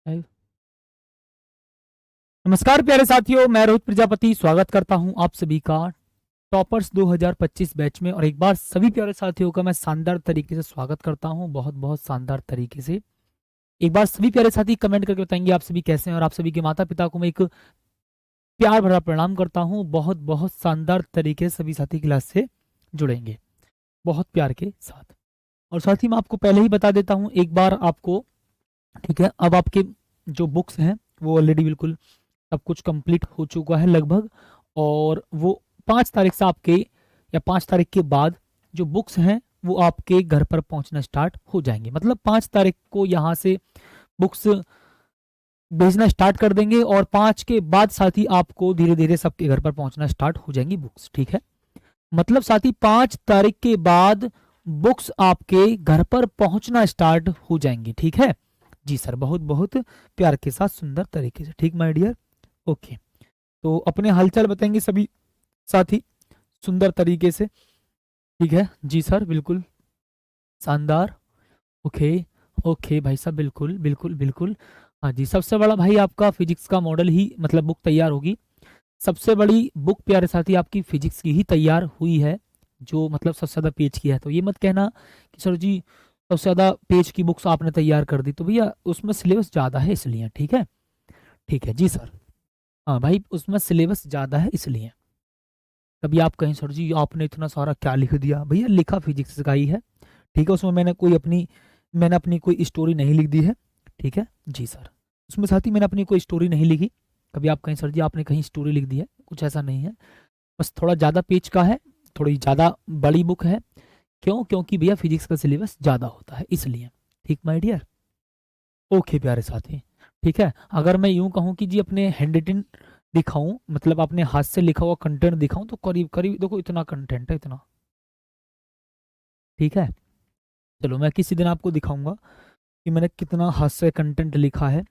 Live. नमस्कार प्यारे साथियों, मैं रोहित प्रजापति स्वागत करता हूं आप सभी का टॉपर्स 2025 बैच में। और एक बार सभी प्यारे साथियों का मैं शानदार तरीके से स्वागत करता हूं, बहुत बहुत शानदार तरीके से। एक बार सभी प्यारे साथी कमेंट करके बताएंगे आप सभी कैसे हैं, और आप सभी के माता पिता को मैं एक प्यार भरा प्रणाम करता हूं। बहुत बहुत शानदार तरीके से सभी साथी क्लास से जुड़ेंगे बहुत प्यार के साथ। और साथ ही मैं आपको पहले ही बता देता हूं एक बार आपको, ठीक है। अब आपके जो बुक्स हैं वो ऑलरेडी बिल्कुल सब कुछ कंप्लीट हो चुका है लगभग, और वो 5 तारीख से आपके या 5 तारीख के बाद जो बुक्स हैं वो आपके घर पर पहुंचना स्टार्ट हो जाएंगे। मतलब 5 तारीख को यहाँ से बुक्स भेजना स्टार्ट कर देंगे, और 5 के बाद साथी आपको धीरे धीरे सबके घर पर पहुंचना स्टार्ट हो जाएंगी बुक्स, ठीक है। मतलब साथी 5 तारीख के बाद बुक्स आपके घर पर पहुंचना स्टार्ट हो जाएंगी, ठीक है जी सर। बहुत बहुत प्यार के साथ सुंदर तरीके से, ठीक माय डियर। ओके, तो अपने हालचाल बताएंगे सभी साथी सुंदर तरीके से, ठीक है जी सर, बिल्कुल शानदार। ओके ओके भाई साहब, बिल्कुल बिल्कुल बिल्कुल। हाँ जी, सबसे बड़ा भाई आपका फिजिक्स का मॉडल ही मतलब बुक तैयार होगी। सबसे बड़ी बुक प्यारे साथी आपकी फिजिक्स की ही तैयार हुई है, जो मतलब सबसे ज्यादा पेज की है। तो ये मत कहना कि सर जी सबसे ज्यादा पेज की बुक्स आपने तैयार कर दी, तो भैया उसमें सिलेबस ज्यादा है इसलिए, ठीक है। ठीक है जी सर। हाँ भाई, उसमें सिलेबस ज्यादा है इसलिए। कभी आप कहें सर जी आपने इतना सारा क्या लिख दिया, भैया लिखा फिजिक्स का ही है, ठीक है। उसमें मैंने अपनी कोई स्टोरी नहीं लिख दी है, ठीक है जी सर। उसमें साथ ही मैंने अपनी कोई स्टोरी नहीं लिखी। कभी आप कहें सर जी आपने कहीं स्टोरी लिख दी है, कुछ ऐसा नहीं है। बस थोड़ा ज़्यादा पेज का है, थोड़ी ज़्यादा बड़ी बुक है। क्यों? क्योंकि भैया फिजिक्स का सिलेबस ज़्यादा होता है इसलिए, ठीक माय डियर। ओके प्यारे साथी, ठीक है। अगर मैं यूं कहूं कि जी अपने हैंड रिटन दिखाऊं, मतलब अपने हाथ से लिखा हुआ कंटेंट दिखाऊं, तो करीब करीब देखो इतना कंटेंट है, इतना, ठीक है। चलो मैं किसी दिन आपको दिखाऊंगा कि मैंने कितना हाथ से कंटेंट लिखा है,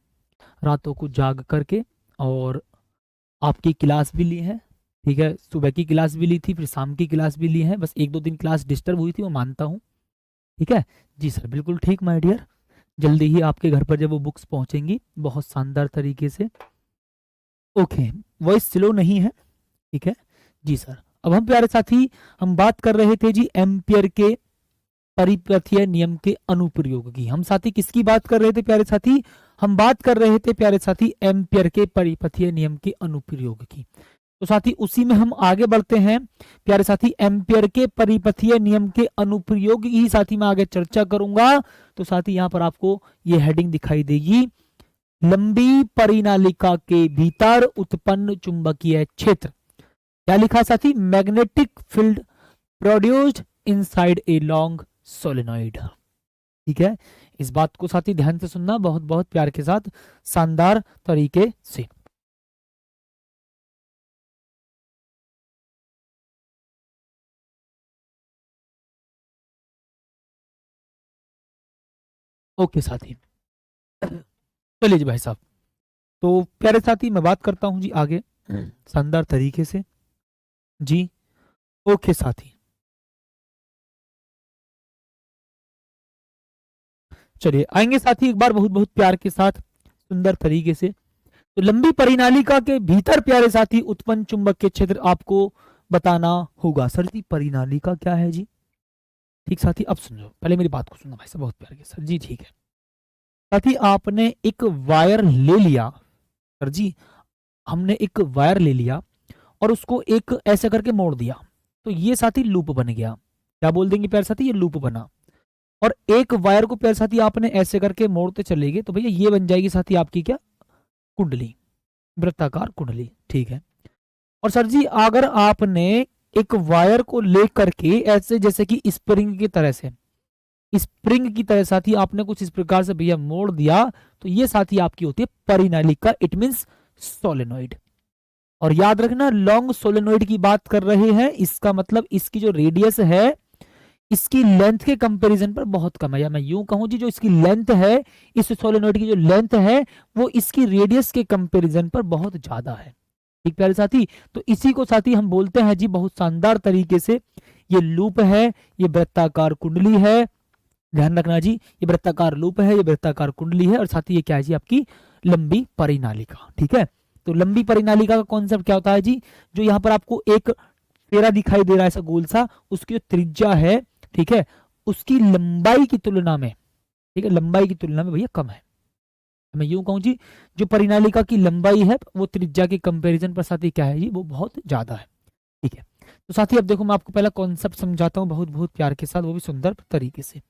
रातों को जाग करके। और आपकी क्लास भी ली है, ठीक है। सुबह की क्लास भी ली थी, फिर शाम की क्लास भी ली है। बस 1-2 दिन क्लास डिस्टर्ब हुई थी, वो मानता हूँ, ठीक है जी सर, बिल्कुल ठीक माय डियर। जल्दी ही आपके घर पर जब वो बुक्स पहुंचेंगी बहुत शानदार तरीके से। ओके, वॉइस स्लो नहीं है, ठीक है जी सर। अब हम प्यारे साथी हम बात कर रहे थे जी एम्पियर के परिपथीय नियम के अनुप्रयोग की। हम साथी किसकी बात कर रहे थे प्यारे साथी? हम बात कर रहे थे प्यारे साथी एम्पियर के परिपथीय नियम के अनुप्रयोग की। तो साथी उसी में हम आगे बढ़ते हैं प्यारे साथी। एम्पियर के परिपथीय नियम के अनुप्रयोग ही साथी मैं आगे चर्चा करूंगा। तो साथी यहां पर आपको ये हेडिंग दिखाई देगी, लंबी परिनालिका के भीतर उत्पन्न चुंबकीय क्षेत्र। क्या लिखा है साथी? Magnetic field produced inside a long solenoid, ठीक है। इस बात को साथी ध्यान से सुनना, बहुत बहुत प्यार के साथ शानदार तरीके से। ओके साथी, चलिए जी भाई साहब। तो प्यारे साथी मैं बात करता हूं जी आगे शानदार तरीके से जी। ओके साथी, चलिए आएंगे साथी एक बार बहुत बहुत प्यार के साथ सुंदर तरीके से। तो लंबी परिनालिका के भीतर प्यारे साथी उत्पन्न चुंबकीय क्षेत्र आपको बताना होगा। सर जी परिनालिका क्या है जी? ठीक साथी, अब सुन लो, पहले मेरी बात को सुनना भाई साहब बहुत प्यार के साथ जी, ठीक है। साथी आपने एक वायर ले लिया, सर जी हमने एक वायर ले लिया और उसको एक ऐसे करके मोड़ दिया, तो ये साथी लूप बन गया। क्या बोल देंगे प्यारे साथी? ये लूप बना। और एक वायर को प्यारे साथी आपने ऐसे करके मोड़ते चले गए, तो भैया ये बन जाएगी साथी आपकी क्या? कुंडली, वृत्ताकार कुंडली, ठीक है। और सर जी अगर आपने एक वायर को लेकर के ऐसे जैसे कि स्प्रिंग की तरह से, स्प्रिंग की तरह साथी आपने कुछ इस प्रकार से भैया मोड़ दिया, तो ये साथी आपकी होती है परिनालिका, इट मींस सोलेनोइड। और याद रखना लॉन्ग सोलेनोइड की बात कर रहे हैं, इसका मतलब इसकी जो रेडियस है इसकी लेंथ के कंपैरिजन पर बहुत कम है। या मैं यूं कहूं जी जो इसकी लेंथ है, इस सोलेनोइड की जो लेंथ है वो इसकी रेडियस के कंपैरिजन पर बहुत ज्यादा है, ठीक प्यारे साथी। तो इसी को साथी हम बोलते हैं जी बहुत शानदार तरीके से, ये लूप है, ये वृत्ताकार कुंडली है, ध्यान रखना जी, ये वृत्ताकार लूप है, ये वृत्ताकार कुंडली है, और साथ ही ये क्या है जी, आपकी लंबी परिनालिका। ठीक है, तो लंबी परिनालिका का कॉन्सेप्ट क्या होता है जी, जो यहाँ पर आपको एक फेरा दिखाई दे रहा है ऐसा गोल सा, उसकी जो त्रिज्या है, ठीक है, उसकी लंबाई की तुलना में, ठीक है, लंबाई की तुलना में भैया कम है। मैं यूं कहूं जी, जो परिनालिका की लंबाई है वो त्रिज्या के कंपैरिजन पर साथी क्या है जी, वो बहुत ज्यादा है। ठीक है, तो साथी अब देखो मैं आपको पहला कॉन्सेप्ट समझाता हूँ बहुत बहुत प्यार के साथ, वो भी सुंदर तरीके से।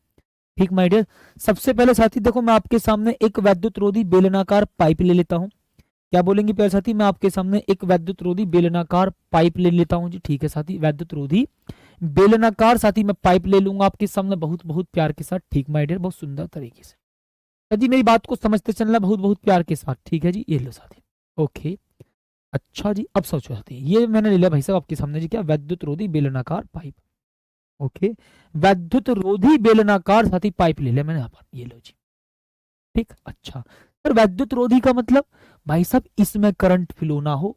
ठीक माय डियर, सबसे पहले साथी देखो मैं आपके सामने एक वैद्युत रोधी बेलनाकार पाइप ले लेता हूँ। क्या बोलेंगे प्यारे साथी, मैं आपके सामने एक वैद्युत रोधी बेलनाकार पाइप ले लेता हूँ जी। ठीक है साथी, वैद्युत रोधी बेलनाकार साथी मैं पाइप ले लूंगा आपके सामने बहुत बहुत प्यार के साथ। ठीक माय डियर, बहुत सुंदर तरीके से जी, मेरी बात को समझते चलना बहुत बहुत प्यार के साथ। ठीक है जी, ये लो साथी, ओके। अच्छा जी, अब सोचो साथी, ये मैंने ले लिया भाई साहब आपके सामने जी, क्या, वैद्युत रोधी बेलनाकार पाइप। ओके, वैद्युत रोधी बेलनाकार साथी पाइप ले लिया मैंने यहाँ पर, ये लो जी। ठीक, अच्छा, पर वैद्युत रोधी का मतलब भाई साहब इसमें करंट फ्लो ना हो।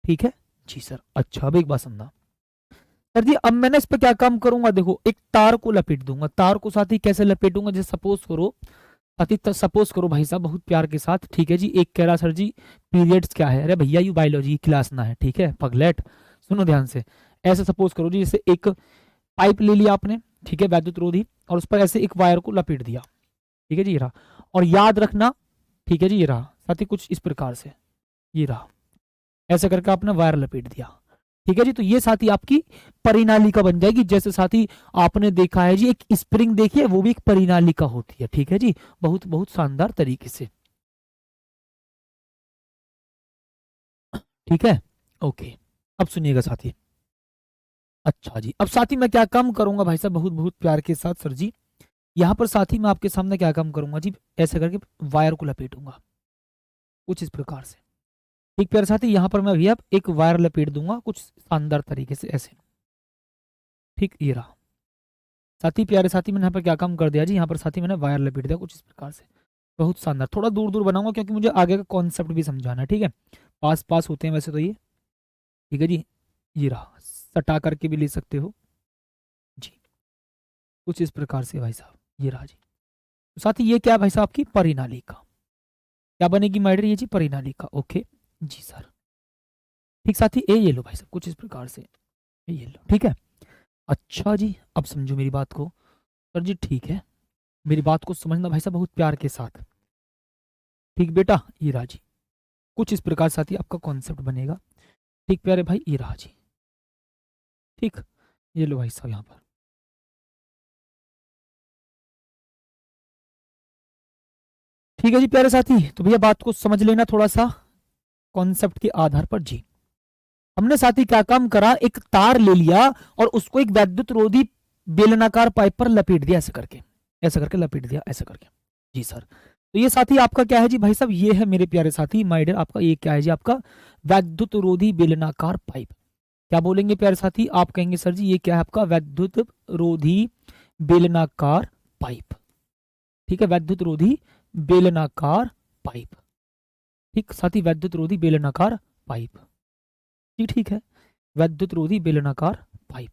ठीक है जी सर, अच्छा, अब एक बात समझना सर जी, अब मैंने इस पर क्या काम करूंगा, देखो एक तार को लपेट दूंगा। तार को साथी कैसे लपेटूंगा, जैसे सपोज करो साथी, सपोज करो भाई साहब बहुत प्यार के साथ, ठीक है जी, एक कह रहा सर जी पीरियड्स क्या है, अरे भैया यू बायोलॉजी की क्लास ना है, ठीक है पगलेट, सुनो ध्यान से। ऐसे सपोज करो जी, जैसे एक पाइप ले लिया आपने, ठीक है, वैद्युत रोधी, और उस पर ऐसे एक वायर को लपेट दिया। ठीक है जी, ये रहा, और याद रखना, ठीक है जी, ये रहा साथी कुछ इस प्रकार से, ये रहा, ऐसे करके आपने वायर लपेट दिया। ठीक है जी, तो ये साथी आपकी परिनालिका बन जाएगी। जैसे साथी आपने देखा है जी, एक स्प्रिंग देखी है, वो भी एक परिनालिका होती है। ठीक है जी, बहुत बहुत शानदार तरीके से। ठीक है, ओके, अब सुनिएगा साथी। अच्छा जी, अब साथी मैं क्या काम करूंगा भाई साहब बहुत बहुत प्यार के साथ सर जी, यहाँ पर साथी मैं आपके सामने क्या काम करूंगा जी, ऐसे करके वायर को लपेटूंगा कुछ इस प्रकार से। ठीक प्यारे साथी, यहाँ पर मैं भी अब एक वायर लपेट दूंगा कुछ शानदार तरीके से ऐसे। ठीक, ये रहा साथी, प्यारे साथी, मैंने यहाँ पर क्या काम कर दिया जी, यहाँ पर साथी मैंने वायर लपेट दिया कुछ इस प्रकार से, बहुत शानदार। थोड़ा दूर दूर बनाऊंगा क्योंकि मुझे आगे का कॉन्सेप्ट भी समझाना है। ठीक है, पास पास होते हैं वैसे तो ये, ठीक है जी, ये रहा, सटा करके भी ले सकते हो जी, कुछ इस प्रकार से भाई साहब, ये रहा जी। तो साथी ये क्या है भाई साहब, आपकी परिनालिका, क्या बनेगी माइडर, ये जी परिनालिका। ओके जी सर, ठीक साथी, ये लो भाई साहब कुछ इस प्रकार से, ये लो, ठीक है। अच्छा जी, अब समझो मेरी बात को सर जी, ठीक है, मेरी बात को समझना भाई साहब बहुत प्यार के साथ। ठीक बेटा, ये रहा जी, कुछ इस प्रकार साथी आपका कॉन्सेप्ट बनेगा। ठीक प्यारे भाई, ये रहा जी, ठीक, ये लो भाई साहब यहाँ पर। ठीक है जी प्यारे साथी, तो भैया बात को समझ लेना थोड़ा सा कॉन्सेप्ट के आधार पर जी। हमने साथी क्या काम करा, एक तार ले लिया और उसको एक वैद्युत रोधी बेलनाकार पाइप पर लपेट दिया, ऐसे करके, ऐसे करके लपेट दिया, ऐसे करके जी सर। तो ये साथी आपका क्या है जी भाई साहब, ये है मेरे प्यारे साथी माय डियर, आपका ये क्या है जी, आपका वैद्युत रोधी बेलनाकार पाइप। क्या बोलेंगे प्यारे साथी, आप कहेंगे सर जी ये क्या है, आपका वैद्युत रोधी बेलनाकार पाइप। ठीक है, वैद्युत रोधी बेलनाकार पाइप। ठीक साथी, वैद्युत रोधी बेलनाकार पाइप जी, ठीक है, वैद्युत रोधी बेलनाकार पाइप।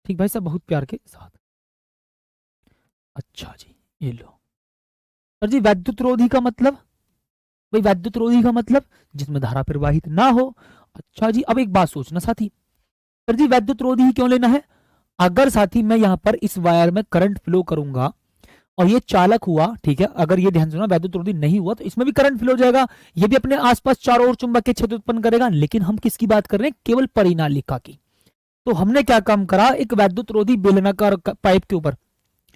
ठीक भाई साहब, बहुत प्यार के साथ। अच्छा जी, ये लो सर जी, वैद्युत रोधी का मतलब, भाई वैद्युत रोधी का मतलब जिसमें धारा प्रवाहित ना हो। अच्छा जी, अब एक बात सोचना साथी, सर जी वैद्युत रोधी ही क्यों लेना है, अगर साथी मैं यहाँ पर इस वायर में करंट फ्लो करूंगा और ये चालक हुआ, ठीक है, अगर ये ध्यान सुना वैद्युत रोधी नहीं हुआ तो इसमें भी करंट फ्लो हो जाएगा, ये भी अपने आसपास चारों ओर चुंबकीय क्षेत्र उत्पन्न करेगा। लेकिन हम किसकी बात कर रहे हैं, केवल परिनालिका की। तो हमने क्या काम करा, एक वैद्युत रोधी बेलनाकार पाइप के ऊपर,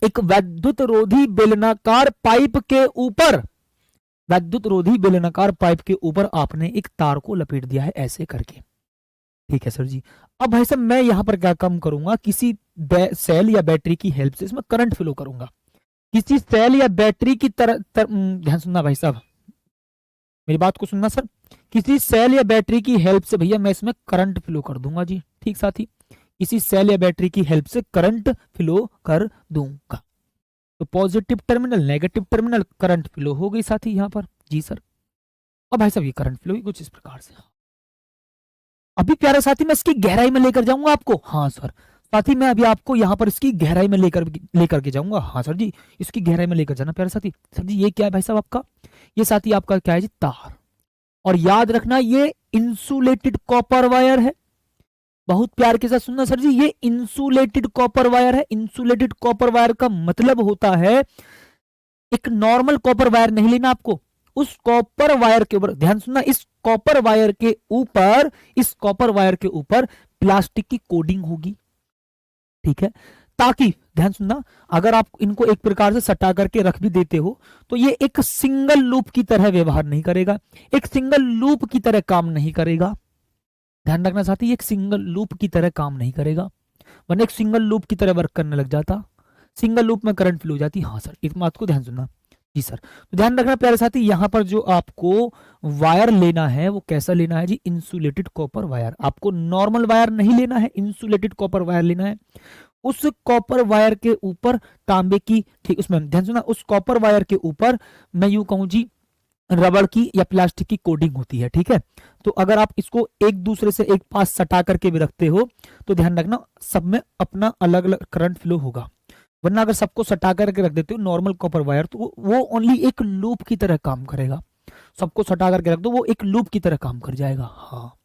एक वैद्युत रोधी बेलनाकार पाइप के ऊपर, वैद्युत रोधी बेलनाकार पाइप के ऊपर आपने एक तार को लपेट दिया है ऐसे करके। ठीक है सर जी, अब भाई साहब मैं यहां पर क्या काम करूंगा, किसी सेल या बैटरी की हेल्प से इसमें करंट फ्लो करूंगा, किसी सेल या बैटरी की ध्यान सुनना भाई साहब, मेरी बात को सुनना सर, किसी सेल या बैटरी की हेल्प से भैया मैं इसमें करंट फ्लो कर दूंगा जी। ठीक साथी, किसी सेल या बैटरी की हेल्प से करंट फ्लो कर दूंगा, तो positive terminal negative terminal current flow हो गई साथी यहाँ पर जी सर। अब भाई साहब ये करंट फ्लो कुछ इस प्रकार से, अभी प्यारे साथी मैं इसकी गहराई में लेकर जाऊंगा आपको। हाँ सर, साथ ही मैं अभी आपको यहाँ पर इसकी गहराई में लेकर के जाऊंगा। हाँ सर जी, इसकी गहराई में लेकर जाना प्यारे साथी। सर जी ये क्या है भाई साहब आपका, ये साथी आपका क्या है जी, तार। और याद रखना ये इंसुलेटेड कॉपर वायर है। बहुत प्यार के साथ सुनना सर जी, ये इंसुलेटेड कॉपर वायर है। इंसुलेटेड कॉपर वायर का मतलब होता है एक नॉर्मल कॉपर वायर नहीं लेना आपको, उस कॉपर वायर के ऊपर ध्यान सुनना, इस कॉपर वायर के ऊपर, इस कॉपर वायर के ऊपर प्लास्टिक की कोडिंग होगी, ठीक है। ताकि ध्यान सुनना, अगर आप इनको एक प्रकार से सटा करके रख भी देते हो तो ये एक सिंगल लूप की तरह व्यवहार नहीं करेगा, एक सिंगल लूप की तरह काम नहीं करेगा। ध्यान रखना साथी, एक सिंगल लूप की तरह काम नहीं करेगा, वरना एक सिंगल लूप की तरह वर्क करने लग जाता, सिंगल लूप में करंट फ्लो हो जाती। हाँ सर, इस बात को ध्यान सुनना जी सर। तो ध्यान रखना प्यारे साथी, यहाँ पर जो आपको वायर लेना है वो कैसा लेना है जी, इंसुलेटेड कॉपर वायर। आपको नॉर्मल वायर नहीं लेना है, इंसुलेटेड कॉपर वायर लेना है। उस कॉपर वायर के ऊपर तांबे की, ठीक, उसमें ध्यान सुनना, उस कॉपर वायर के ऊपर मैं यूं कहूं जी रबड़ की या प्लास्टिक की कोटिंग होती है, ठीक है। तो अगर आप इसको एक दूसरे से एक पास सटा करके भी रखते हो तो ध्यान रखना सब में अपना अलग अलग करंट फ्लो होगा, वरना अगर सबको सटा करके रख देते हो नॉर्मल कॉपर वायर तो वो ओनली एक लूप की तरह काम करेगा। सबको सटा करके रख दो, वो एक लूप की तरह काम कर जाएगा। हाँ,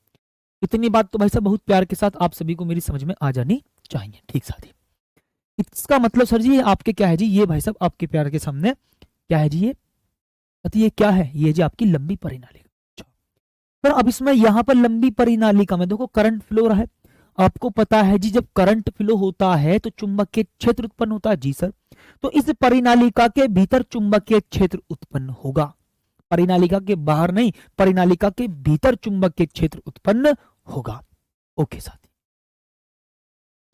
इतनी बात तो भाई साहब बहुत प्यार के साथ आप सभी को मेरी समझ में आ जानी चाहिए, ठीक साथी। इसका मतलब सर जी ये आपके क्या है जी, ये भाई साहब आपके प्यार के सामने क्या है जी, ये क्या है, ये जी आपकी लंबी परिनालिका। पर अब इसमें यहाँ पर लंबी परिनालिका में देखो करंट फ्लो रहा है। आपको पता है जी जब करंट फ्लो होता है तो चुंबकीय क्षेत्र उत्पन्न होता है जी सर। तो इस परिनालिका के भीतर चुंबकीय क्षेत्र उत्पन्न होगा, परिनालिका के बाहर नहीं, परिनालिका के भीतर चुंबकीय क्षेत्र उत्पन्न होगा। ओके साथी,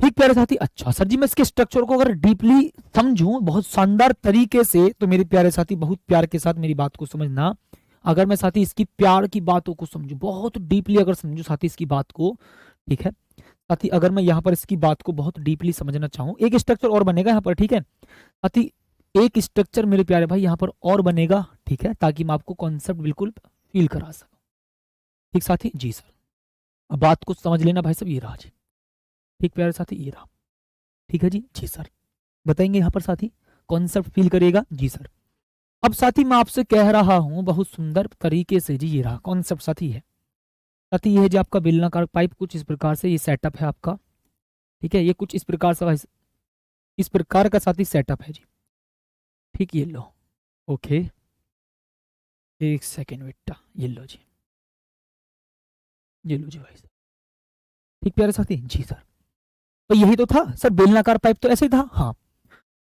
ठीक प्यारे साथी। अच्छा सर जी, मैं इसके स्ट्रक्चर को अगर डीपली समझूं बहुत शानदार तरीके से तो मेरे प्यारे साथी बहुत प्यार के साथ मेरी बात को समझना। अगर मैं साथी इसकी प्यार की बातों को समझूं बहुत डीपली, अगर समझूं साथी इसकी बात को, ठीक है साथी, अगर मैं यहाँ पर इसकी बात को बहुत डीपली समझना चाहूँ, एक स्ट्रक्चर और बनेगा यहाँ पर, ठीक है साथी, एक स्ट्रक्चर मेरे प्यारे भाई यहाँ पर और बनेगा, ठीक है, ताकि मैं आपको कॉन्सेप्ट बिल्कुल फील करा सकूं, ठीक साथी जी सर। अब बात को समझ लेना भाई साहब, ये रहा जी, ठीक प्यारे साथी, ये रहा, ठीक है जी जी सर। बताएंगे यहाँ पर साथी, कॉन्सेप्ट फील करिएगा जी सर। अब साथी मैं आपसे कह रहा हूं बहुत सुंदर तरीके से जी, ये रहा कॉन्सेप्ट साथी है। साथी ये है जी आपका बेलनाकार पाइप, कुछ इस प्रकार से ये सेटअप है आपका, ठीक है, ये कुछ इस प्रकार से इस प्रकार का साथी सेटअप है जी, ठीक, ये लो, ओके, एक सेकेंड बेटा, ये लो जी, ये लो जी भाई, ठीक प्यारे साथी जी सर। तो यही तो था सर, बेलनाकार पाइप तो ऐसे ही था। हाँ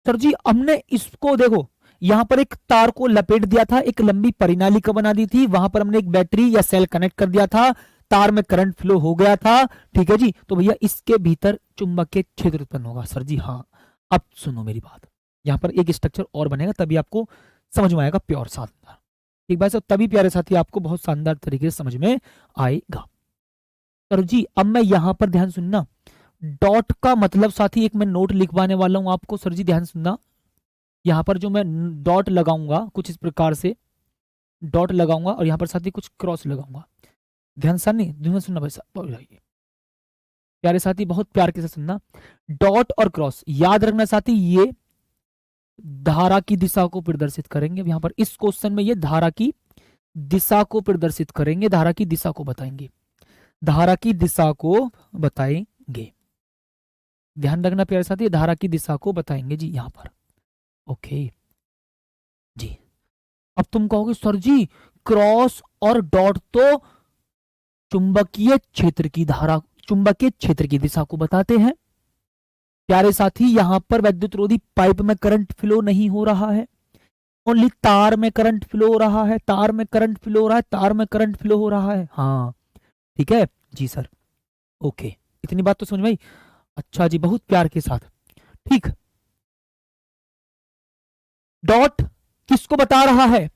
सर जी, हमने इसको देखो यहां पर एक तार को लपेट दिया था, एक लंबी परिनालिका बना दी थी, वहां पर हमने एक बैटरी या सेल कनेक्ट कर दिया था, तार में करंट फ्लो हो गया था, ठीक है जी। तो भैया इसके भीतर चुंबकीय क्षेत्र उत्पन्न होगा सर जी। हाँ, अब सुनो मेरी बात, यहां पर एक स्ट्रक्चर और बनेगा तभी आपको समझ में आएगा प्योर शानदार, ठीक भाई साहब, तभी प्यारे साथी आपको बहुत शानदार तरीके से समझ में आएगा। सर जी अब मैं यहां पर ध्यान सुनना, डॉट का मतलब साथी एक मैं नोट लिखवाने वाला हूं आपको, सर जी ध्यान सुनना, यहां पर जो मैं डॉट लगाऊंगा कुछ इस प्रकार से डॉट लगाऊंगा और यहां पर साथी कुछ क्रॉस लगाऊंगा, ध्यान सा नहीं ध्यान सुनना भाई साहब, प्यारे साथी बहुत प्यार के साथ सुनना, डॉट और क्रॉस याद रखना साथी, ये धारा की दिशा को प्रदर्शित करेंगे। यहां पर इस क्वेश्चन में ये धारा की दिशा को प्रदर्शित करेंगे, धारा की दिशा को बताएंगे, धारा की दिशा को बताएंगे, ध्यान रखना प्यारे साथी, धारा की दिशा को बताएंगे जी यहां पर, ओके जी। अब तुम कहोगे सर जी क्रॉस और डॉट तो चुंबकीय क्षेत्र की धारा, चुंबकीय क्षेत्र की दिशा को बताते हैं। प्यारे साथी यहां पर विद्युत रोधी पाइप में करंट फ्लो नहीं हो रहा है, ओनली तार में करंट फ्लो हो रहा है, तार में करंट फ्लो हो रहा है, तार में करंट फ्लो हो रहा है। हाँ ठीक है जी सर, ओके, इतनी बात तो समझ में आई। अच्छा जी बहुत प्यार के साथ, ठीक, डॉट किसको बता रहा है,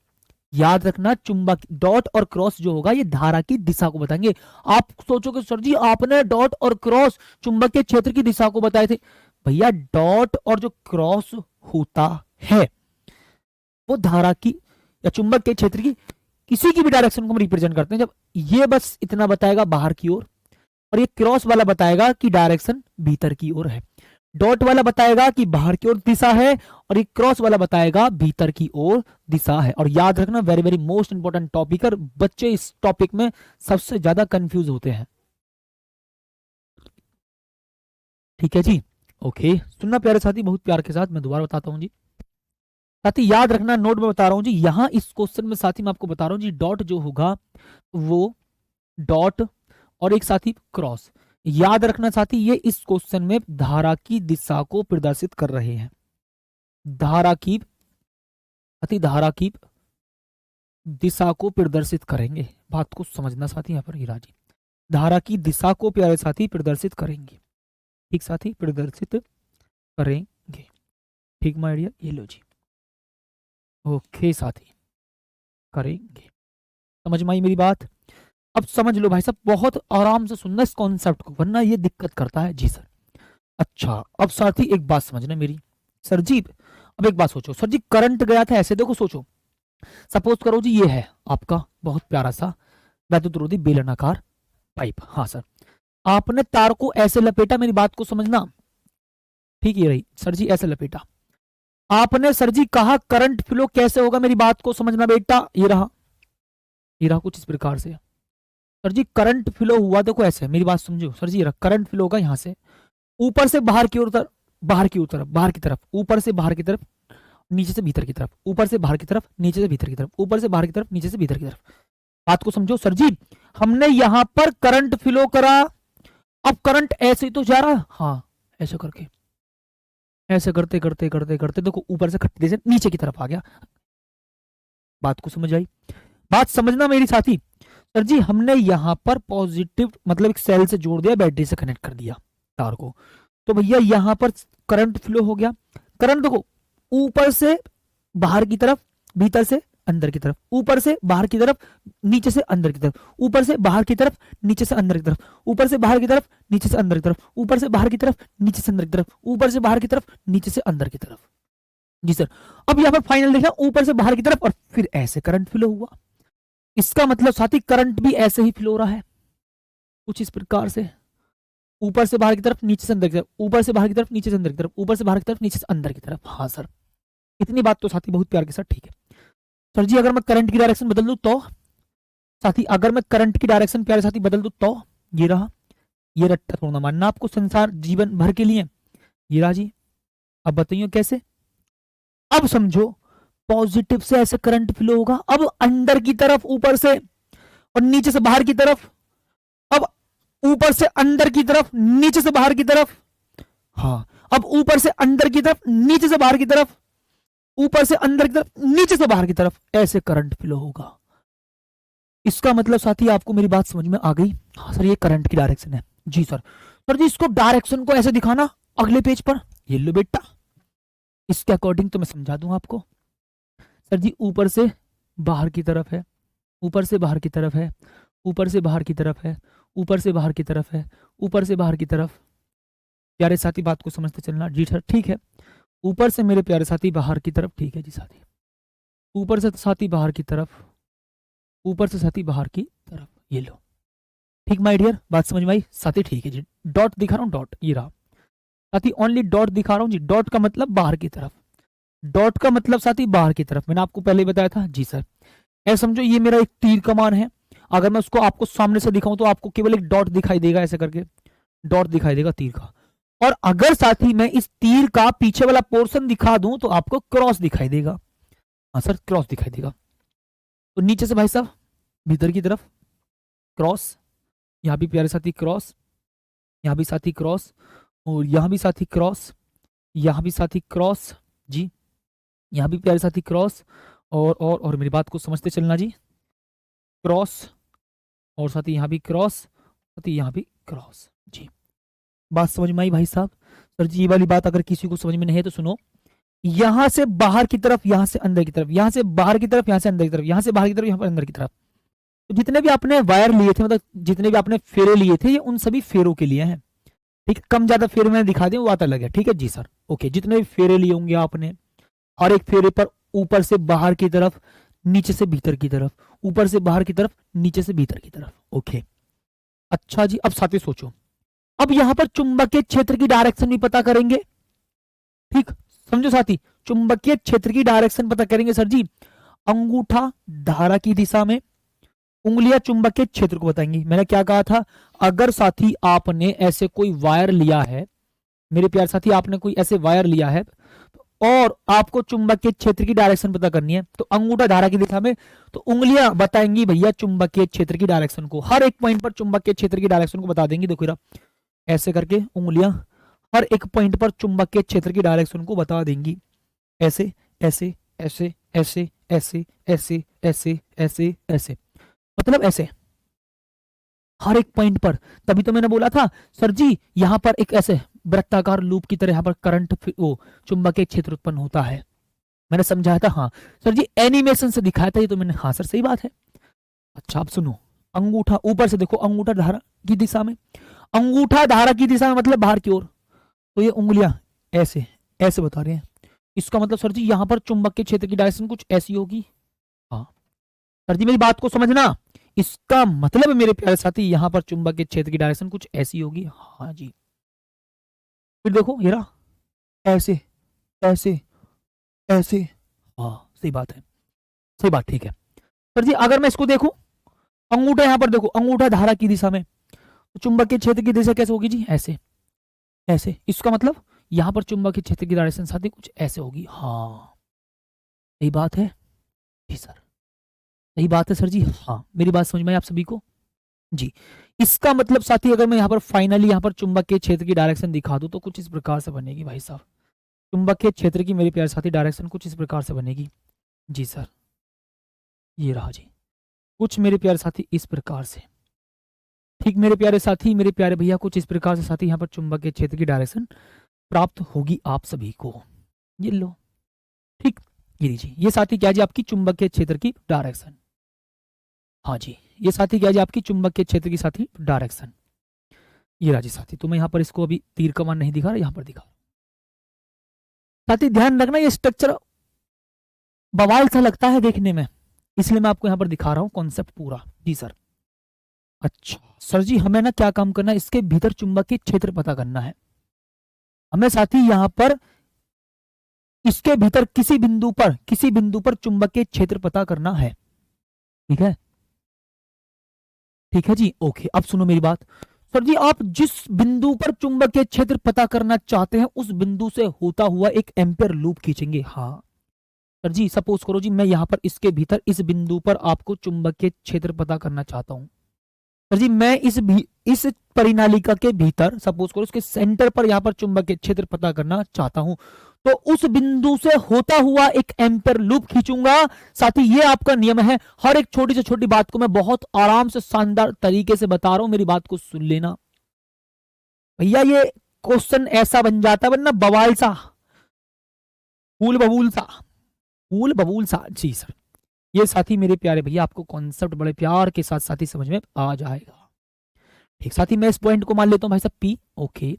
याद रखना चुंबक, डॉट और क्रॉस जो होगा ये धारा की दिशा को बताएंगे। आप सोचोगे सर जी आपने डॉट और क्रॉस चुंबकीय क्षेत्र की दिशा को बताए थे, भैया डॉट और जो क्रॉस होता है वो धारा की या चुंबकीय क्षेत्र की किसी की भी डायरेक्शन को हम रिप्रेजेंट करते हैं। जब ये बस इतना बताएगा बाहर की ओर और ये क्रॉस वाला बताएगा कि डायरेक्शन भीतर की ओर है। डॉट वाला बताएगा कि बाहर की ओर दिशा है, और ये क्रॉस वाला बताएगा भीतर की ओर दिशा है। और याद रखना, very very most important topic, और बच्चे इस टॉपिक में सबसे ज्यादा कंफ्यूज होते हैं। ठीक है जी, ओके। सुनना प्यारे साथी, बहुत प्यार के साथ मैं दोबारा बताता हूं जी। साथी याद रखना, नोट में बता रहा हूं जी, यहां इस क्वेश्चन में साथी मैं आपको बता रहा हूं जी, डॉट जो होगा वो डॉट और एक साथी क्रॉस। याद रखना साथी, ये इस क्वेश्चन में धारा की दिशा को प्रदर्शित कर रहे हैं। धारा की धारा की दिशा को प्रदर्शित करेंगे। बात को समझना साथी, यहाँ पर हीरा जी, धारा की दिशा को प्यारे साथी प्रदर्शित करेंगे। ठीक साथी, प्रदर्शित करेंगे। ठीक माय डियर, ये लो जी, ओके साथी, करेंगे। समझ में आई मेरी बात? अब समझ लो भाई साहब, बहुत आराम से सुनना इस कॉन्सेप्ट को, वरना ये दिक्कत करता है जी सर। अच्छा, अब साथी एक बात समझना मेरी। सर जी अब एक बात सोचो, सर जी करंट गया था ऐसे, देखो सोचो, सपोज करो जी ये है आपका बहुत प्यारा सा वैद्युत रोधी बेलनाकार पाइप। हाँ सर, आपने तार को ऐसे लपेटा, मेरी बात को समझना, ठीक है रही सर जी, ऐसे लपेटा आपने। सर जी कहा करंट फ्लो कैसे होगा, मेरी बात को समझना बेटा, ये रहा कुछ इस प्रकार से। सर जी करंट फ्लो हुआ, देखो ऐसे, मेरी बात समझो सर जी, करंट फ्लो होगा यहाँ से ऊपर से बाहर की ओर, बाहर की तरफ, बाहर की तरफ, ऊपर से बाहर की तरफ, नीचे से भीतर की तरफ, ऊपर से बाहर की तरफ, नीचे से भीतर की तरफ, ऊपर से बाहर की तरफ, नीचे से भीतर की तरफ। बात को समझो सर जी, हमने यहां पर करंट फ्लो करा, अब करंट ऐसे ही तो जा रहा, हाँ ऐसे करके, ऐसे करते करते करते करते देखो ऊपर से खट्टे से नीचे की तरफ आ गया। बात को समझ आई? बात समझना मेरी साथी। सर जी हमने यहां पर पॉजिटिव मतलब एक सेल से जोड़ दिया, बैटरी से कनेक्ट कर दिया तार को, तो भैया यहां पर करंट फ्लो हो गया। करंट देखो ऊपर से बाहर की तरफ, भीतर से अंदर की तरफ, ऊपर से बाहर की तरफ, नीचे से अंदर की तरफ, ऊपर से बाहर की तरफ, नीचे से अंदर की तरफ, ऊपर से बाहर की तरफ, नीचे से अंदर की तरफ, ऊपर से बाहर की तरफ, नीचे से अंदर की तरफ, ऊपर से बाहर की तरफ, नीचे से अंदर की तरफ। जी सर, अब यहां पर फाइनल देखा, ऊपर से बाहर की तरफ और फिर ऐसे करंट फ्लो हुआ। इसका मतलब साथी करंट भी ऐसे ही फ्लो रहा है, कुछ इस प्रकार से, ऊपर से बाहर की तरफ, नीचे से अंदर की तरफ, ऊपर से बाहर की तरफ, नीचे से अंदर की तरफ, ऊपर से बाहर की तरफ, नीचे से अंदर की तरफ। हाँ सर, इतनी बात तो साथी बहुत प्यार के साथ ठीक है। सर जी अगर मैं करंट की डायरेक्शन बदल दूं तो, साथी अगर मैं करंट की डायरेक्शन प्यारे साथी बदल दूं तो, ये रहा, ये रट्टा थोड़ा मानना आपको संसार जीवन भर के लिए, ये रहा जी। अब बताइए कैसे? अब समझो, पॉजिटिव से ऐसे करंट फ्लो होगा, अब अंदर की तरफ ऊपर से, और नीचे से बाहर की तरफ, अब ऊपर से अंदर की तरफ, नीचे से बाहर की तरफ। हाँ, अब ऊपर से अंदर की तरफ, नीचे से बाहर की तरफ, ऊपर से अंदर की तरफ, नीचे से बाहर की तरफ, ऐसे करंट फ्लो होगा। इसका मतलब साथी आपको मेरी बात समझ में आ गई? हाँ सर, ये करंट की डायरेक्शन है। जी सर। सर जी इसको डायरेक्शन को ऐसे दिखाना अगले पेज पर, ये लो बेटा, इसके अकॉर्डिंग तो मैं समझा दूं आपको। सर जी ऊपर से बाहर की तरफ है, ऊपर से बाहर की तरफ है, ऊपर से बाहर की तरफ है, ऊपर से बाहर की तरफ है, ऊपर से बाहर की तरफ। प्यारे साथी बात को समझते चलना। जी सर ठीक है, ऊपर से मेरे प्यारे साथी बाहर की तरफ, ठीक है जी साथी, ऊपर से साथी बाहर की तरफ, ऊपर से साथी बाहर की तरफ, ये लो। ठीक माय डियर, बात समझ में आई साथी? ठीक है जी, डॉट दिखा रहा हूँ, डॉट ये रहा साथी, ओनली डॉट दिखा रहा हूँ जी। डॉट का मतलब बाहर की तरफ, डॉट का मतलब साथी बाहर की तरफ, मैंने आपको पहले ही बताया था। जी सर, ऐसा समझो ये मेरा एक तीर कमान है, अगर मैं उसको आपको सामने से दिखाऊं तो आपको केवल एक डॉट दिखाई देगा, ऐसे करके डॉट दिखाई देगा तीर का। और अगर साथी मैं इस तीर का पीछे वाला पोर्शन दिखा दूं तो आपको क्रॉस दिखाई देगा। हाँ सर, क्रॉस दिखाई देगा। तो नीचे से भाई साहब भीतर की तरफ क्रॉस, यहां भी प्यारे साथी क्रॉस, यहां भी साथी क्रॉस, और यहां भी साथी क्रॉस, यहां भी साथी क्रॉस जी, यहां भी प्यारे साथी क्रॉस, और मेरी बात को समझते चलना जी, क्रॉस, और साथी यहां भी क्रॉस, साथी यहां भी क्रॉस जी। बात समझ में आई भाई साहब? सर जी ये वाली बात अगर किसी को समझ में नहीं है तो सुनो, यहां से बाहर की तरफ, यहां से अंदर की तरफ, यहां से बाहर की तरफ, यहां से अंदर की तरफ, यहां से बाहर की तरफ, यहां पर अंदर की तरफ। तो जितने भी आपने वायर लिए थे, मतलब जितने भी आपने फेरे लिए थे, ये उन सभी फेरों के लिए हैं। ठीक है, कम ज्यादा फेरे मैंने दिखा दिए, वो आता अलग है। ठीक है जी सर, ओके। जितने भी फेरे लिए होंगे आपने, हर एक फेरे पर ऊपर से बाहर की तरफ, नीचे से भीतर की तरफ, ऊपर से बाहर की तरफ, नीचे से भीतर की तरफ। ओके, अच्छा जी, अब साथी सोचो, अब यहां पर चुंबकीय क्षेत्र की डायरेक्शन भी पता करेंगे। ठीक, समझो साथी, चुंबकीय क्षेत्र की डायरेक्शन पता करेंगे सर जी। अंगूठा धारा की दिशा में, उंगलियां चुंबकीय क्षेत्र को बताएंगी। मैंने क्या कहा था, अगर साथी आपने ऐसे कोई वायर लिया है, मेरे प्यार साथी आपने कोई ऐसे वायर लिया है और आपको चुंबकीय क्षेत्र की डायरेक्शन पता करनी है, तो अंगूठा धारा की दिशा में, तो उंगलियां बताएंगी भैया चुंबकीय क्षेत्र की डायरेक्शन को। हर एक पॉइंट पर चुंबकीय क्षेत्र की डायरेक्शन को बता देंगी। देखो ऐसे करके उंगलियां हर एक पॉइंट पर चुंबकीय क्षेत्र की डायरेक्शन को बता देंगी। ऐसे ऐसे ऐसे ऐसे ऐसे ऐसे ऐसे ऐसे ऐसे, मतलब ऐसे हर एक पॉइंट पर। तभी तो मैंने बोला था सर जी यहां पर एक ऐसे वृत्ताकार लूप की तरह यहां पर करंट, वो चुंबकीय क्षेत्र उत्पन्न होता है। मैंने समझाया था, हाँ सर जी एनिमेशन से दिखाया था ये तो मैंने, हाँ सर सही बात है। अच्छा अब सुनो, अंगूठा ऊपर से देखो, अंगूठा धारा की दिशा में, अंगूठा धारा की दिशा में मतलब बाहर की ओर, तो ये उंगलियां ऐसे ऐसे बता रहे हैं। इसका मतलब सर जी यहां पर चुंबकीय क्षेत्र की डायरेक्शन कुछ ऐसी होगी। हाँ सर जी मेरी बात को समझना, इसका मतलब मेरे प्यारे साथी यहां पर चुंबकीय क्षेत्र की डायरेक्शन कुछ ऐसी होगी। हाँ जी, फिर देखो ये रहा ऐसे ऐसे ऐसे, हाँ सही बात है, सही बात, ठीक है। सर जी अगर मैं इसको देखूं, अंगूठा यहां पर देखो, अंगूठा धारा की दिशा में, तो चुंबकीय क्षेत्र की दिशा कैसे होगी जी, ऐसे ऐसे। इसका मतलब यहां पर चुंबकीय क्षेत्र की डायरेक्शन साथी कुछ ऐसे होगी। हाँ सही बात है जी सर, सही बात है सर जी। हाँ मेरी बात समझ में आई आप सभी को जी। इसका मतलब साथी अगर मैं यहाँ पर फाइनली यहाँ पर चुंबकीय क्षेत्र की डायरेक्शन दिखा दूं तो कुछ इस प्रकार से बनेगी भाई साहब। चुंबकीय क्षेत्र की मेरे प्यारे साथी डायरेक्शन कुछ इस प्रकार से बनेगी जी सर, ये रहा जी, कुछ मेरे प्यारे साथी इस प्रकार से। ठीक मेरे प्यारे साथी, मेरे प्यारे भैया, कुछ इस प्रकार से साथी यहाँ पर चुंबकीय क्षेत्र की डायरेक्शन प्राप्त होगी आप सभी को। ये लो, ठीक, ये लीजिए, ये साथी क्या जी आपकी चुंबकीय क्षेत्र की डायरेक्शन। हाँ जी, ये साथी क्या जी आपकी चुंबकीय क्षेत्र की साथी डायरेक्शन। ये राजी साथी, तो मैं यहाँ पर इसको अभी तीर कमान नहीं दिखा रहा, यहाँ पर दिखा। साथी ध्यान रखना ये स्ट्रक्चर बवाल सा लगता है देखने में, इसलिए मैं आपको यहाँ पर दिखा रहा हूँ कॉन्सेप्ट पूरा। जी सर। अच्छा सर जी हमें ना क्या काम करना है, इसके भीतर चुंबकीय क्षेत्र पता करना है हमें साथी। यहाँ पर इसके भीतर किसी बिंदु पर चुंबकीय क्षेत्र पता करना है। ठीक है, ठीक है जी, ओके। अब सुनो मेरी बात सर जी, आप जिस बिंदु पर चुंबकीय क्षेत्र पता करना चाहते हैं उस बिंदु से होता हुआ एक एम्पियर लूप खींचेंगे। हाँ सर जी, सपोज करो जी मैं यहां पर इसके भीतर इस बिंदु पर आपको चुंबकीय क्षेत्र पता करना चाहता हूं। सर जी मैं इस परिनालिका के भीतर सपोज करो उसके सेंटर पर यहां पर चुंबकीय क्षेत्र पता करना चाहता हूं, तो उस बिंदु से होता हुआ एक एम्पियर लूप खींचूंगा। साथ ही ये आपका नियम है, हर एक छोटी से छोटी बात को मैं बहुत आराम से शानदार तरीके से बता रहा हूं, मेरी बात को सुन लेना भैया। ये क्वेश्चन ऐसा बन जाता है वरना बवाल सा, फूल बबूल सा, फूल बबूल सा। जी सर, ये साथी मेरे प्यारे भैया आपको कॉन्सेप्ट बड़े प्यार के साथ साथी समझ में आ जाएगा। ठीक साथी, मैं इस पॉइंट को मान लेता हूं भाई साहब पी, ओके।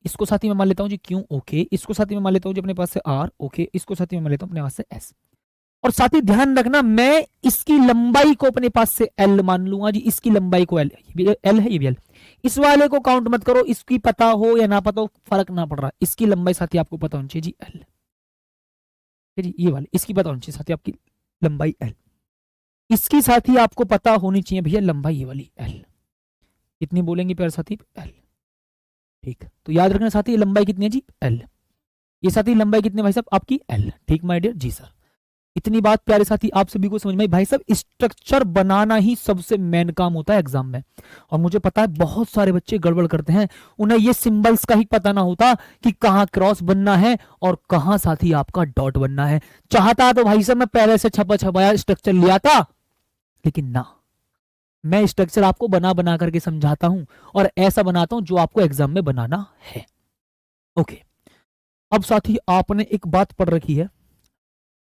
इसको साथी मैं मान लेता हूं जी क्यू, ओके। इसको साथी मैं मान लेता हूं जी अपने पास से आर, ओके। इसको साथी मैं मान लेता हूं अपने पास से एस। और साथी ध्यान रखना मैं इसकी लंबाई को अपने पास से एल मान लूंगा जी, इसकी लंबाई को एल, एल है ये भी एल। इस वाले को काउंट मत करो, इसकी पता हो या ना पता हो फर्क ना पड़ रहा, इसकी लंबाई साथी आपको पता होनी चाहिए जी एल। जी ये वाली इसकी पता होनी चाहिए साथी आपकी लंबाई एल, इसकी साथी आपको पता होनी चाहिए भैया लंबाई ये वाली एल। कितनी बोलेंगे प्यारे साथी, एल। ठीक, तो याद रखना साथी लंबाई कितनी है जी एल, ये साथी लंबाई कितनी भाई साहब आपकी एल। ठीक माय डियर जी सर, इतनी बात प्यारे साथी आप सभी को समझ में आई। भाई साहब स्ट्रक्चर बनाना ही सबसे मेन काम होता है एग्जाम में, और मुझे पता है बहुत सारे बच्चे गड़बड़ करते हैं, उन्हें ये सिंबल्स का ही पता ना होता कि कहाँ क्रॉस बनना है और कहाँ साथी आपका डॉट बनना है। चाहता तो भाई साहब मैं पहले से छपा छपाया स्ट्रक्चर लिया था, लेकिन ना, मैं स्ट्रक्चर आपको बना बना करके समझाता हूं और ऐसा बनाता हूं जो आपको एग्जाम में बनाना है। ओके, अब साथी आपने एक बात पढ़ रखी है,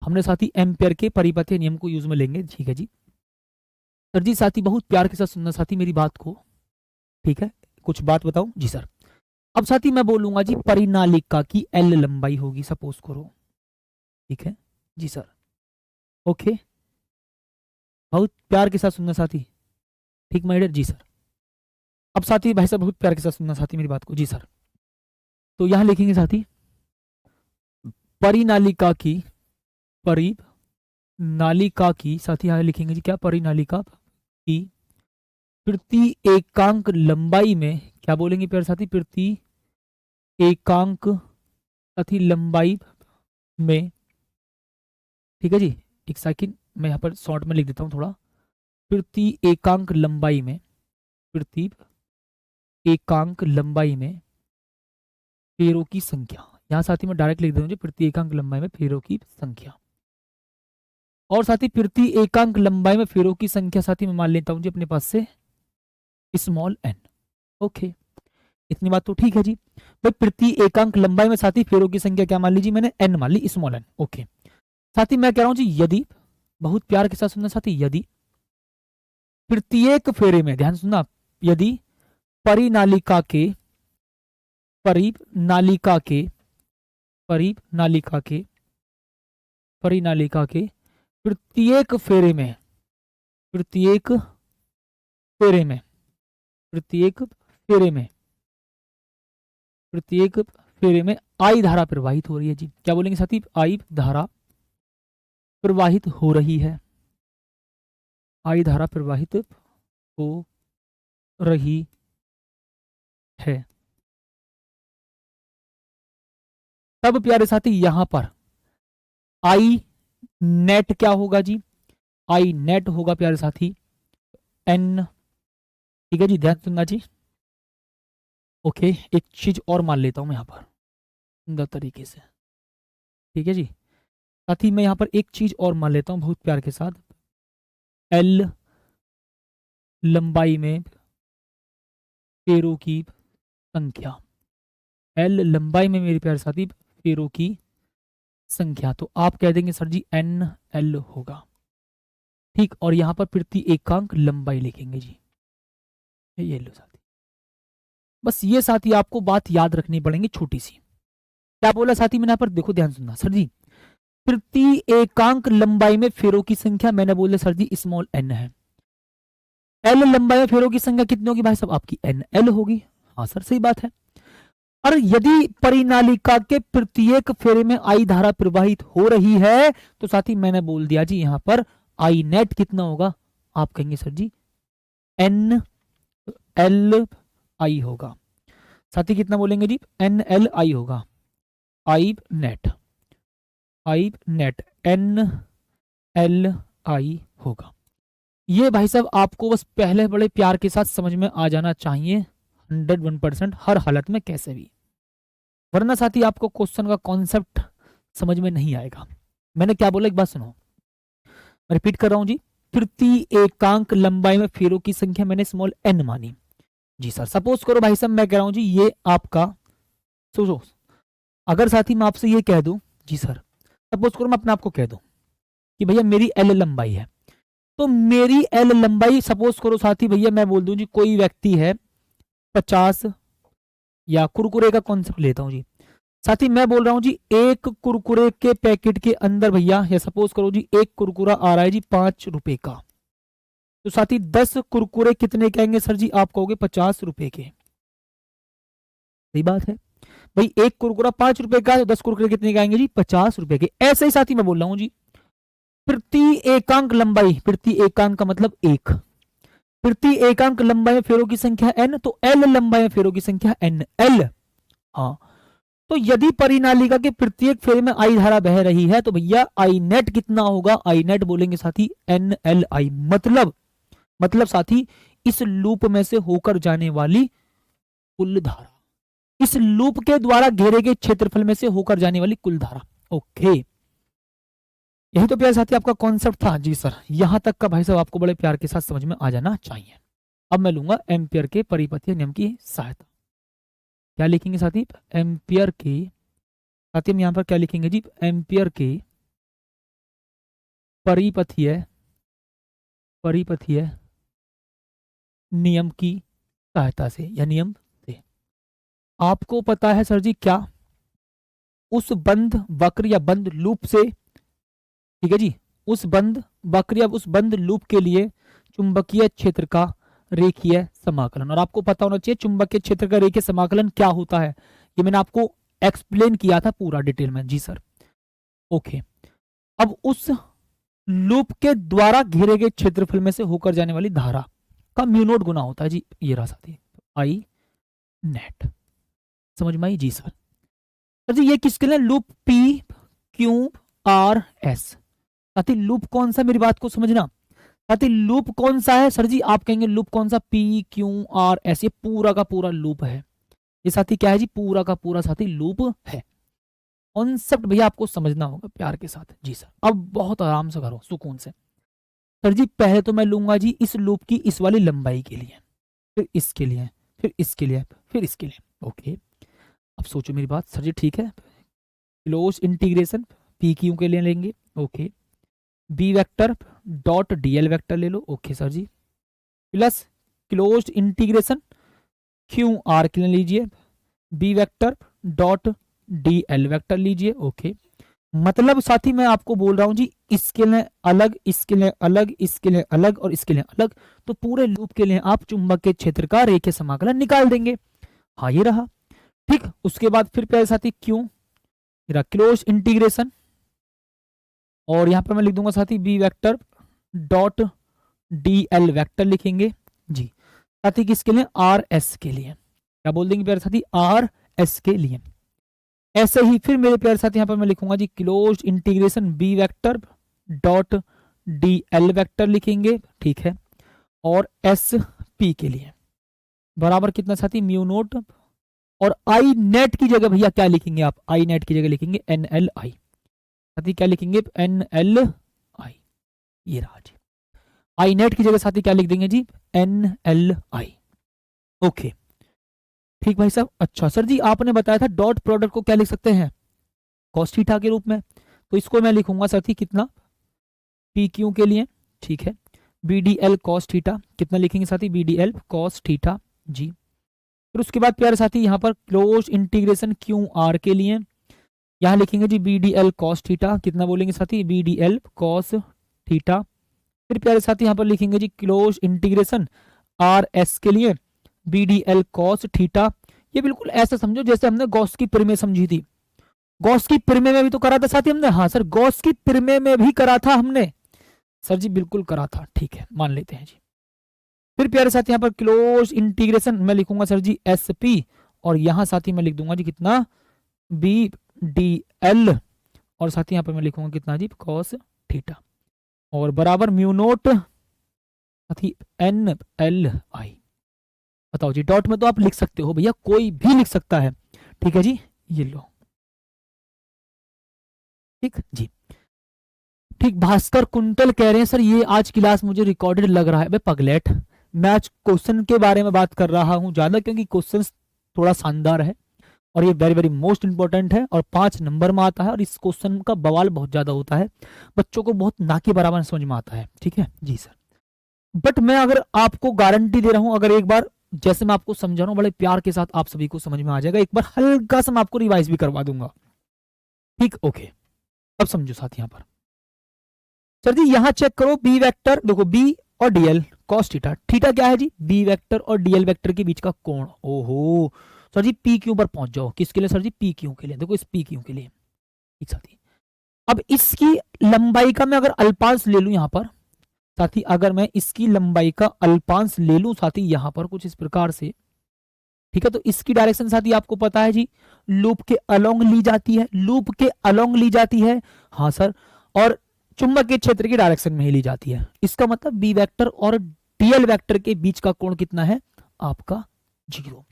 हमने साथी एम्पियर के परिपथीय नियम को यूज में लेंगे। ठीक है जी सर जी, साथी बहुत प्यार के साथ सुनना साथी मेरी बात को, ठीक है। कुछ बात बताऊं जी सर, अब साथी मैं बोलूंगा जी परिनालिका की एल लंबाई होगी सपोज करो, ठीक है जी सर, ओके। बहुत प्यार के साथ सुनना साथी, ठीक माय डियर जी सर। अब साथी भाई साहब बहुत प्यार के साथ सुनना साथी मेरी बात को। जी सर, तो यहां लिखेंगे साथी परिनालिका की, परिनालिका की साथी यहां लिखेंगे जी क्या, परिनालिका की प्रति एकांक लंबाई में, क्या बोलेंगे प्यारे साथी, प्रति एकांक साथी लंबाई में, ठीक है जी। एक सेकंड मैं यहाँ पर शॉर्ट में लिख देता हूँ थोड़ा, प्रति एकांक लंबाई में, प्रति एकांक लंबाई में फेरों की संख्या, यहाँ साथी मैं डायरेक्ट लिख देता हूँ प्रति एकांक लंबाई में फेरों की संख्या। और साथी प्रति एकांक लंबाई में फेरों की संख्या साथी मैं मान लेता हूँ जी अपने पास से स्मॉल एन। ओके, इतनी बात तो ठीक है जी। भाई प्रति एकांक लंबाई में साथी फेरों की संख्या क्या मान लीजिए मैंने, एन मान ली, स्मॉल एन। ओके साथी मैं कह रहा हूं जी यदि, बहुत प्यार के साथ सुनना साथी, यदि प्रत्येक फेरे में, ध्यान सुनना, यदि परिनालिका के, परिनालिका के, परिनालिका के, परिनालिका के प्रत्येक फेरे में, प्रत्येक फेरे में, प्रत्येक फेरे में, प्रत्येक फेरे में आई धारा प्रवाहित हो रही है जी। क्या बोलेंगे साथी, आई धारा प्रवाहित हो रही है, आई धारा प्रवाहित हो रही है, तब प्यारे साथी यहां पर आई नेट क्या होगा जी, आई नेट होगा प्यारे साथी एन। ठीक है जी, ध्यान सुनना जी। ओके, एक चीज और मान लेता हूं मैं यहां पर सुंदर तरीके से, ठीक है जी साथी, मैं यहां पर एक चीज और मान लेता हूं बहुत प्यार के साथ, एल लंबाई में फेरों की संख्या, एल लंबाई में मेरे प्यारे साथी फेरों की संख्या, तो आप कह देंगे सर जी एन एल होगा, ठीक। और यहां पर प्रति एकांक लंबाई लिखेंगे जी, ये लो साथी। बस ये साथी आपको बात याद रखनी पड़ेगी छोटी सी। क्या बोला साथी मैंने यहाँ पर, देखो ध्यान सुनना सर जी, प्रति एकांक लंबाई में फेरों की संख्या मैंने बोला सर जी स्मॉल एन है, एल लंबाई में फेरों की संख्या कितनी होगी भाई साहब, आपकी एन एल होगी। हाँ सर सही बात है। और यदि परिनालिका के प्रत्येक फेरे में आई धारा प्रवाहित हो रही है तो साथी मैंने बोल दिया जी यहां पर आई नेट कितना होगा, आप कहेंगे सर जी एन एल आई होगा। साथी कितना बोलेंगे जी, एन एल आई होगा, I net, I net N L I होगा। ये भाई साहब आपको बस पहले बड़े प्यार के साथ समझ में आ जाना चाहिए 101% हर हालत में कैसे भी, वरना साथी आपको क्वेश्चन का कॉन्सेप्ट समझ में नहीं आएगा। मैंने क्या बोला एक बात सुनो, मैं रिपीट कर रहा हूं जी, प्रति एकांक लंबाई में फेरों की संख्या मैंने स्मॉल एन मानी जी सर। सपोज करो भाई साहब मैं कह रहा हूं जी ये आपका, सोचो अगर साथी मैं आपसे ये कह दूं जी सर, सपोज करो मैं अपने आप को कह दूं कि भैया मेरी एल लंबाई है, तो मेरी एल लंबाई सपोज करो साथी भैया मैं बोल दूं जी कोई व्यक्ति है 50, या कुरकुरे का कॉन्सेप्ट लेता हूं जी साथी, मैं बोल रहा हूं जी एक कुरकुरे के पैकेट के अंदर भैया, या सपोज करो जी एक कुरकुरा आ रहा है जी 5 रुपए का, तो साथी 10 कुरकुरे कितने के आएंगे सर जी, आप कहोगे 50 रुपए के। सही बात है भाई, एक कुरकुरा 5 रुपए का, तो 10 कुरकुरे कितने के आएंगे जी, 50 रुपए के। ऐसे ही साथी मैं बोल रहा हूं जी प्रति एकांक लंबाई, प्रति एकांक का मतलब एक, प्रति एकांक लंबाई में फेरों की संख्या एन, तो एल लंबाई में फेरों की संख्या एन एल। हाँ, तो यदि परिनालिका के प्रत्येक फेरे में आई धारा बह रही है तो भैया आई नेट कितना होगा, आई नेट बोलेंगे साथी एन एल आई, मतलब साथी इस लूप में से होकर जाने वाली कुल धारा, इस लूप के द्वारा घेरे गए क्षेत्रफल में से होकर जाने वाली कुल धारा। ओके, यही तो प्यारे साथी आपका कॉन्सेप्ट था जी सर, यहां तक का भाई साहब आपको बड़े प्यार के साथ समझ में आ जाना चाहिए। अब मैं लूंगा एम्पियर के परिपथीय नियम की सहायता। क्या लिखेंगे साथी, एम्पियर के, साथी हम यहां पर क्या लिखेंगे जी, एम्पियर के परिपथीय नियम की सहायता से, या नियम से। आपको पता है सर जी क्या, उस बंद वक्र या बंद लूप से, ठीक है जी, उस बंद वक्र या उस बंद लूप के लिए चुंबकीय क्षेत्र का रेखीय समाकलन। और आपको पता होना चाहिए चुंबकीय क्षेत्र का रेखीय समाकलन क्या होता है, ये मैंने आपको एक्सप्लेन किया था पूरा डिटेल में। जी सर। ओके, अब उस लूप के द्वारा घेरे गए क्षेत्रफल में से होकर जाने वाली धारा का म्यू नोट गुना होता है जी, ये रहा साथी आई नेट। समझ में आई? जी सर। सर जी ये किसके लिए? Loop P Q R S. साथी लूप कौन सा, मेरी बात को समझना साथी, लूप कौन सा है? सर जी आप कहेंगे लूप कौन सा? पी क्यू आर एस, ये पूरा का पूरा लूप है। ये साथी क्या है जी? पूरा का पूरा साथी लूप है। कॉन्सेप्ट भैया आपको समझना होगा प्यार के साथ। जी सर। अब बहुत आराम से करो, सुकून से। सर जी पहले तो मैं लूंगा जी इस लूप की इस वाली लंबाई के लिए, फिर इसके लिए, फिर इसके लिए, फिर इसके लिए। ओके, अब सोचो मेरी बात। सर जी ठीक है, क्लोज इंटीग्रेशन पी क्यू के लिए लेंगे। Okay, B vector dot DL vector ले लो। ओके सर जी, plus close integration Q R के लिए लीजिए, B vector dot D L vector लीजिए। ओके, मतलब साथी मैं आपको बोल रहा हूं जी इसके लिए अलग, इसके लिए अलग, इसके लिए अलग और इसके लिए अलग, तो पूरे लूप के लिए आप चुंबकीय क्षेत्र का रेखीय समाकलन निकाल देंगे। हाँ ये रहा ठीक। उसके बाद फिर प्यारे साथी क्यों क्लोज इंटीग्रेशन, और यहां पर मैं लिख दूंगा साथी B vector dot D L vector लिखेंगे जी साथी, किसके लिए? आर एस के लिए। क्या बोल देंगे प्यारे साथी? आर एस के लिए। ऐसे ही फिर मेरे प्यारे साथी यहां पर मैं लिखूंगा जी close integration B vector dot D L vector लिखेंगे, ठीक है, और एस पी के लिए बराबर कितना साथी? म्यू नोट, और आई नेट की जगह भैया क्या लिखेंगे आप? आई नेट की जगह लिखेंगे एन एल आई। साथी क्या लिखेंगे? N L I. ये रहा जी, आई नेट की जगह साथी क्या लिख देंगे जी? N L I. ओके ठीक भाई साहब। अच्छा सर जी आपने बताया था डॉट प्रोडक्ट को क्या लिख सकते हैं? कॉस थीटा के रूप में, तो इसको मैं लिखूंगा साथी कितना? पी क्यू के लिए, ठीक है, B D L cos theta. कितना लिखेंगे साथी? B D L cos theta जी। फिर उसके बाद प्यारे साथी यहाँ पर क्लोज इंटीग्रेशन क्यू आर के लिए यहाँ लिखेंगे जी B D L cos theta. कितना बोलेंगे साथी? B D L cos theta. फिर प्यारे साथी यहाँ पर लिखेंगे जी क्लोज इंटीग्रेशन आर एस के लिए B D L cos theta. ये बिल्कुल ऐसा समझो जैसे हमने गॉस की प्रमेय समझी थी। गॉस की प्रमेय में भी तो करा था साथी हमने। हाँ सर गॉस की प्रमेय में भी करा था हमने। सर जी बिल्कुल करा था, ठीक है मान लेते हैं जी। फिर प्यारे साथी यहाँ पर क्लोज इंटीग्रेशन मैं लिखूंगा सर जी एस पी, और यहां साथी मैं लिख दूंगा जी कितना? बी डी एल, और साथी यहाँ पर मैं लिखूंगा कितना जी? कॉस थीटा, और बराबर म्यू नोट साथी एन एल आई। बताओ जी, डॉट में तो आप लिख सकते हो भैया, कोई भी लिख सकता है, ठीक है जी। ये लो ठीक जी। ठीक, भास्कर कुंटल कह रहे हैं सर ये आज क्लास मुझे रिकॉर्डेड लग रहा है। बे पगलेट, मैं आज क्वेश्चन के बारे में बात कर रहा हूं ज्यादा, क्योंकि क्वेश्चन थोड़ा शानदार है और ये वेरी वेरी मोस्ट इंपॉर्टेंट है और 5 नंबर में आता है, और इस क्वेश्चन का बवाल बहुत ज्यादा होता है, बच्चों को बहुत ना के बराबर समझ में आता है, ठीक है जी सर। बट मैं अगर आपको गारंटी दे रहा हूं, अगर एक बार जैसे मैं आपको समझा रहा हूं बड़े प्यार के साथ आप सभी को समझ में आ जाएगा। एक बार हल्का सा मैं आपको रिवाइज भी करवा दूंगा, ठीक। ओके, अब समझो साथ यहाँ पर सर जी यहाँ चेक करो बी वेक्टर, देखो बी और डीएल कॉस थीटा। थीटा क्या है जी? बी वेक्टर और डीएल वेक्टर के बीच का कोण। ओहो सर जी पी क्यू पर पहुंच जाओ। किसके लिए सर जी? पी क्यू के लिए। देखो इस पी क्यू के लिए, ठीक साथी। अब इसकी लंबाई का मैं अगर अल्पांश ले लूं यहाँ पर साथी, अगर मैं इसकी लंबाई का अल्पांश ले लूं साथी यहाँ पर कुछ इस प्रकार से, ठीक है, तो इसकी डायरेक्शन साथी आपको पता है जी लूप के अलोंग ली जाती है, लूप के अलोंग ली जाती है। हाँ सर, और चुंबकीय क्षेत्र की डायरेक्शन में ही ली जाती है। इसका मतलब बी वेक्टर और डीएल वेक्टर के बीच का कोण कितना है आपका? 0।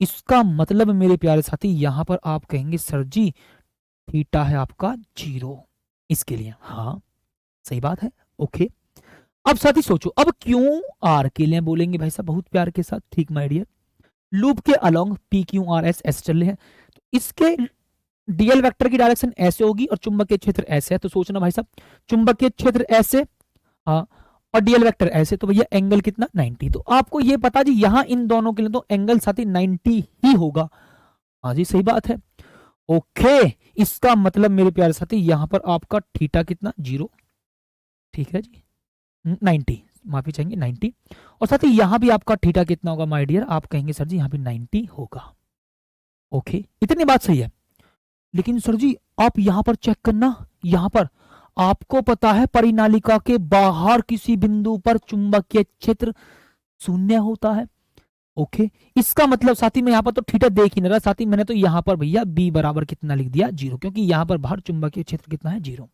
इसका मतलब मेरे प्यारे साथी यहां पर आप कहेंगे सर जी थीटा है आपका 0 इसके लिए। हाँ सही बात है, ओके। अब साथी सोचो, अब क्यों आर के लिए बोलेंगे भाई साहब बहुत प्यार के साथ, ठीक माय डियर। लूप के along P Q R S ऐसे चल रहे हैं, तो इसके डीएल वेक्टर की डायरेक्शन ऐसे होगी और चुंबकीय क्षेत्र ऐसे है, तो सोचना भाई साहब चुंबकीय क्षेत्र ऐसे, हाँ, और डीएल वेक्टर ऐसे, तो भैया एंगल कितना? 90। तो आपको ये पता जी यहां इन दोनों के लिए तो एंगल साथी 90 ही होगा। हाँ जी सही बात है, ओके। इसका मतलब मेरे प्यारे साथी यहां पर आपका थीटा कितना? 0, ठीक है जी, 90, माफी चाहेंगे 90। और साथ ही यहाँ भी आपका थीटा कितना होगा माय डियर, आप कहेंगे सर जी यहाँ भी 90 होगा। ओके, इतनी बात सही है। लेकिन सर जी आप यहां पर चेक करना, यहां पर आपको पता है परिनालिका के बाहर किसी बिंदु पर चुंबकीय क्षेत्र शून्य होता है। ओके, इसका मतलब साथी मैं यहां पर तो थीटा देख ही नहीं रहा साथी, मैंने तो यहां पर भैया बी बराबर कितना लिख दिया 0, क्योंकि यहां पर बाहर चुंबकीय क्षेत्र कितना है 0।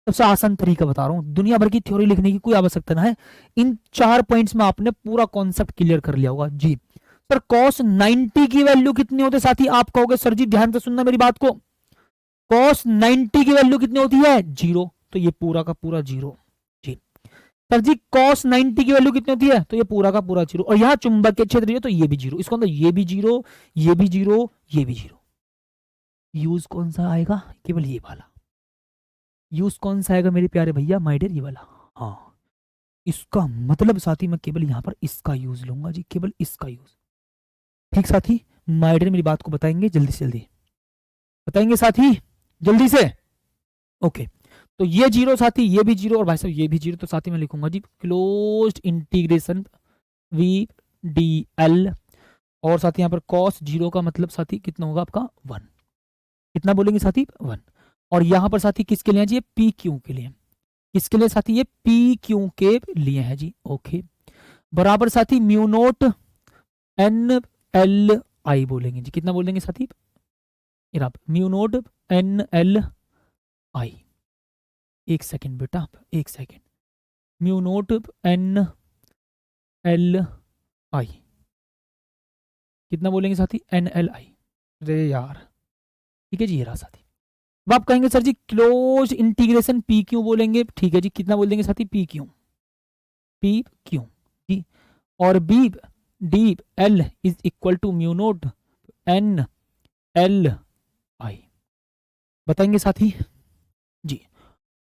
सबसे आसान तरीका बता रहा हूं, दुनिया भर की थ्योरी लिखने की कोई आवश्यकता ना है, इन 4 पॉइंट्स में आपने पूरा कॉन्सेप्ट क्लियर कर लिया होगा जी। सर cos 90 की वैल्यू कितनी होती है साथी, आप कहोगे सर जी ध्यान से सुनना मेरी बात को, cos 90 की वैल्यू कितनी होती है 0, तो ये पूरा का पूरा 0 जी। सर जी cos 90 की वैल्यू कितनी होती है, तो ये पूरा का पूरा 0, और यहाँ चुंबकीय क्षेत्र है तो ये भी 0, इसको अंदर ये भी 0, ये भी 0, ये भी 0। यूज कौन सा आएगा, केवल ये वाला यूज कौन सा आएगा मेरे प्यारे भैया माय डियर, ये वाला। हाँ, इसका मतलब साथी मैं केवल यहां पर इसका यूज लूंगा जी, केवल इसका यूज। ठीक साथी, माय डियर मेरी बात को बताएंगे जल्दी से जल्दी, बताएंगे साथी जल्दी से। ओके, तो ये 0 साथी, ये भी 0, और भाई साहब ये भी 0, तो साथी मैं लिखूंगा जी closed integration V D L, और साथी यहाँ पर cos 0 का मतलब साथी कितना होगा आपका 1, कितना बोलेंगे साथी 1। और यहाँ पर साथी किसके लिए है जी, पी क्यू के लिए, किसके लिए साथी, ये पी क्यू के लिए है जी। ओके, बराबर साथी mu naught N L I बोलेंगे जी, कितना बोलेंगे साथी, mu naught N L I, एक सेकेंड बेटा, एक second, mu naught N L I, कितना बोलेंगे साथी एन एल आई, अरे यार ठीक है जी, ये रहा साथी। अब आप कहेंगे सर जी क्लोज इंटीग्रेशन पी क्यू बोलेंगे, ठीक है जी, कितना बोल देंगे साथी पी क्यू, पी क्यू जी, और B D L is equal to mu naught N L I, बताएंगे साथी जी।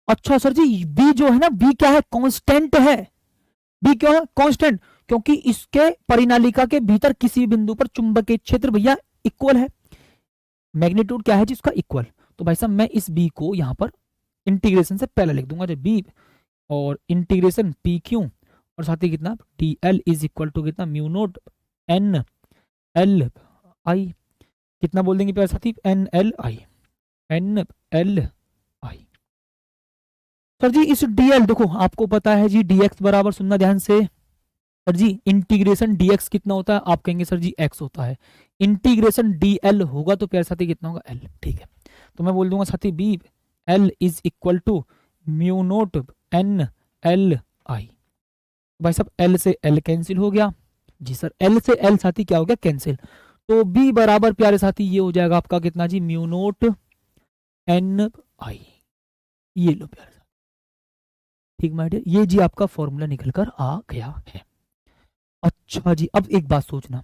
अच्छा सर जी बी जो है ना, बी क्या है, कांस्टेंट है, बी क्यों है कांस्टेंट, क्योंकि इसके परिनालिका के भीतर किसी बिंदु पर चुंबकीय क्षेत्र भैया इक्वल है, मैग्नीट्यूड क्या है जी इसका इक्वल। तो भाई साहब मैं इस बी को यहां पर इंटीग्रेशन से पहले लिख दूंगा, जब बी और इंटीग्रेशन पी क्यू, और साथ ही कितना D L is equal to कितना mu naught N L I, कितना बोल देंगे प्यारे साथी N L I, N L I. Sir जी इस डीएल देखो आपको पता है जी dx बराबर, सुनना ध्यान से सर जी, इंटीग्रेशन dx कितना होता है, आप कहेंगे सर जी x होता है, इंटीग्रेशन dl होगा तो प्यारे साथी कितना होगा l, ठीक है। तो मैं बोल दूंगा साथी B l is equal to mu naught N L I, भाई साहब l से l कैंसिल हो गया जी सर, l से l साथी क्या हो गया कैंसिल, तो b बराबर प्यारे साथी ये हो जाएगा आपका कितना जी म्यू नोट एन आई, ये लो प्यारे साथी, ठीक माय डियर, ये जी आपका फॉर्मूला निकल कर आ गया है। अच्छा जी अब एक बात सोचना,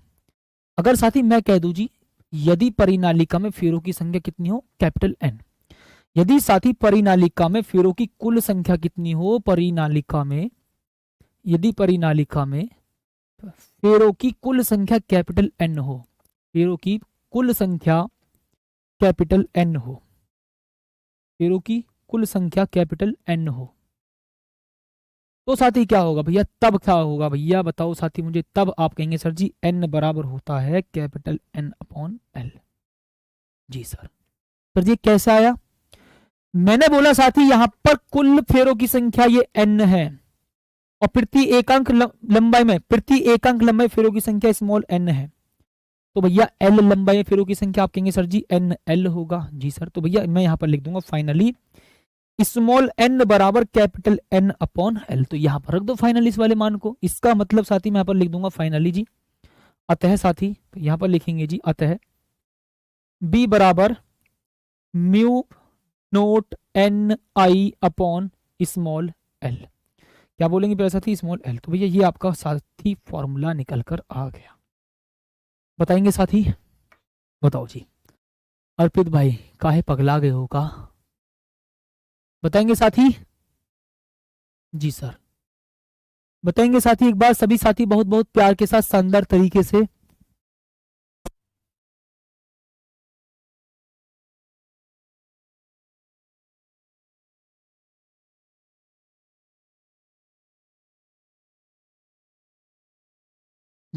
अगर साथी मैं कह दूं जी यदि परिनालिका में फेरों की संख्या कितनी हो कैपिटल एन, यदि साथी परिनालिका में फेरों की कुल संख्या कितनी हो, परिनालिका में यदि परिनालिका में फेरों की कुल संख्या कैपिटल एन हो, फेरों की कुल संख्या कैपिटल एन हो, फेरों की कुल संख्या कैपिटल एन हो, तो साथी क्या होगा भैया, तब क्या होगा भैया बताओ साथी मुझे, तब आप कहेंगे सर जी एन बराबर होता है कैपिटल एन अपॉन एल। जी सर जी कैसे आया, मैंने बोला साथी यहां पर कुल फेरों की संख्या ये एन है, और प्रति एकांक लंबाई में, प्रति एकांक लंबाई फेरों की संख्या स्मॉल एन है, तो भैया एल लंबाई फेरों की संख्या आप कहेंगे सर जी एन एल होगा। जी सर, तो भैया मैं यहां पर लिख दूंगा फाइनली स्मॉल एन बराबर कैपिटल एन अपॉन एल, तो यहां पर रख दो फाइनली इस वाले मान को, इसका मतलब साथी मैं यहां पर लिख दूंगा फाइनली जी, अतः साथी तो यहां पर लिखेंगे जी अतः बी बराबर म्यू नोट एन आई अपॉन स्मॉल एल, क्या बोलेंगे प्यारे साथी स्मॉल एल, तो भैया ये आपका साथी फॉर्मूला निकल कर आ गया, बताएंगे साथी, बताओ जी अर्पित भाई काहे पगला गए हो का, बताएंगे साथी, जी सर बताएंगे साथी एक बार सभी साथी बहुत बहुत प्यार के साथ शानदार तरीके से।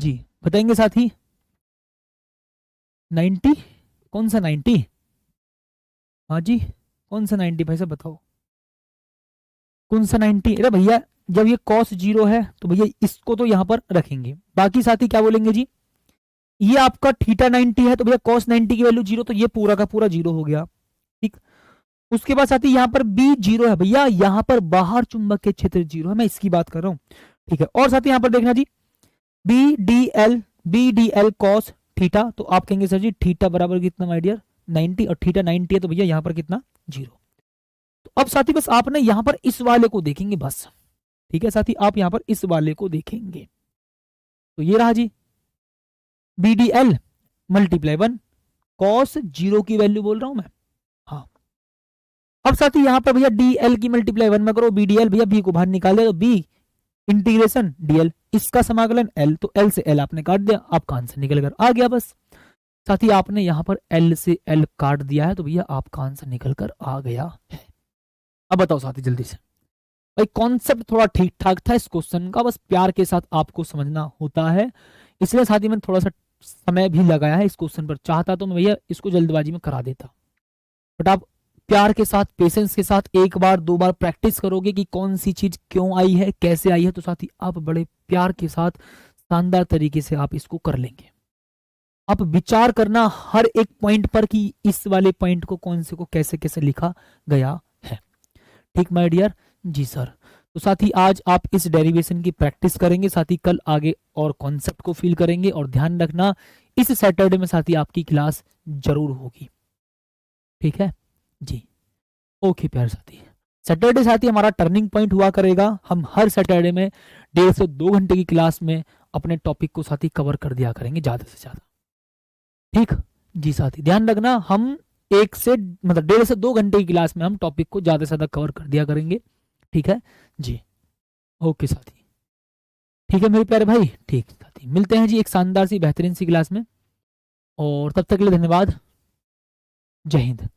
जी बताएंगे साथी। 90, कौन सा 90? हाँ जी, कौन सा 90 भाई साहब बताओ, कौन सा 90? अरे भैया जब ये कॉस जीरो है तो भैया इसको तो यहां पर रखेंगे। बाकी साथी क्या बोलेंगे जी, ये आपका थीटा 90 है तो भैया कॉस 90 की वैल्यू जीरो, तो ये पूरा का पूरा जीरो हो गया। ठीक, उसके बाद साथी यहाँ पर बी जीरो है भैया, यहाँ पर बाहर चुंबकीय क्षेत्र जीरो है, मैं इसकी बात कर रहा हूँ। ठीक है, और साथी यहाँ पर देखना जी, B D L cos theta, तो आप कहेंगे सर जी थीटा बराबर कितना माय डियर 90, और थीटा 90 है तो भैया यहाँ पर कितना जीरो। तो अब साथी बस आपने यहाँ पर इस वाले को देखेंगे बस। ठीक है साथी, आप यहाँ पर इस वाले को देखेंगे, तो ये रहा जी B D l multiply 1 cos zero की वैल्यू बोल रहा हूं मैं। हाँ, अब साथी यहाँ पर भैया डी एल की मल्टीप्लाई 1 में करो, बी डी एल भैया बी को बाहर निकाल दिया तो बी इंटीग्रेशन डीएल, इसका समाकलन एल, तो एल से एल आपने काट दिया, आपका आंसर निकल कर आ गया बस। साथी आपने यहाँ पर एल से एल काट दिया है तो भैया आपका आंसर निकल कर आ गया है। अब बताओ साथी जल्दी से, भाई कॉन्सेप्ट थोड़ा ठीक ठाक था इस क्वेश्चन का, बस प्यार के साथ आपको समझना होता है, इसलिए साथी मैंने थोड़ा सा समय भी लगाया है इस क्वेश्चन पर। चाहता तो मैं भैया इसको जल्दबाजी में करा देता, बट आप प्यार के साथ पेशेंस के साथ एक बार दो बार प्रैक्टिस करोगे कि कौन सी चीज क्यों आई है कैसे आई है, तो साथी आप बड़े प्यार के साथ शानदार तरीके से आप इसको कर लेंगे। आप विचार करना हर एक पॉइंट पर कि इस वाले पॉइंट को कौन से को कैसे कैसे लिखा गया है। ठीक माय डियर, जी सर। तो साथी आज आप इस डेरिवेशन की प्रैक्टिस करेंगे, साथी कल आगे और कॉन्सेप्ट को फील करेंगे, और ध्यान रखना इस सैटरडे में साथी आपकी क्लास जरूर होगी। ठीक है जी, ओके प्यारे साथी। सैटरडे साथी हमारा टर्निंग पॉइंट हुआ करेगा, हम हर सैटरडे में 1.5 से 2 घंटे की क्लास में अपने टॉपिक को साथी कवर कर दिया करेंगे ज्यादा से ज्यादा। ठीक जी साथी, ध्यान रखना हम 1 से मतलब 1.5 से 2 घंटे की क्लास में हम टॉपिक को ज्यादा से ज्यादा कवर कर दिया करेंगे। ठीक है जी, ओके साथी। ठीक है मेरे प्यारे भाई, ठीक साथी, मिलते हैं जी एक शानदार सी बेहतरीन सी क्लास में, और तब तक के लिए धन्यवाद। जय हिंद।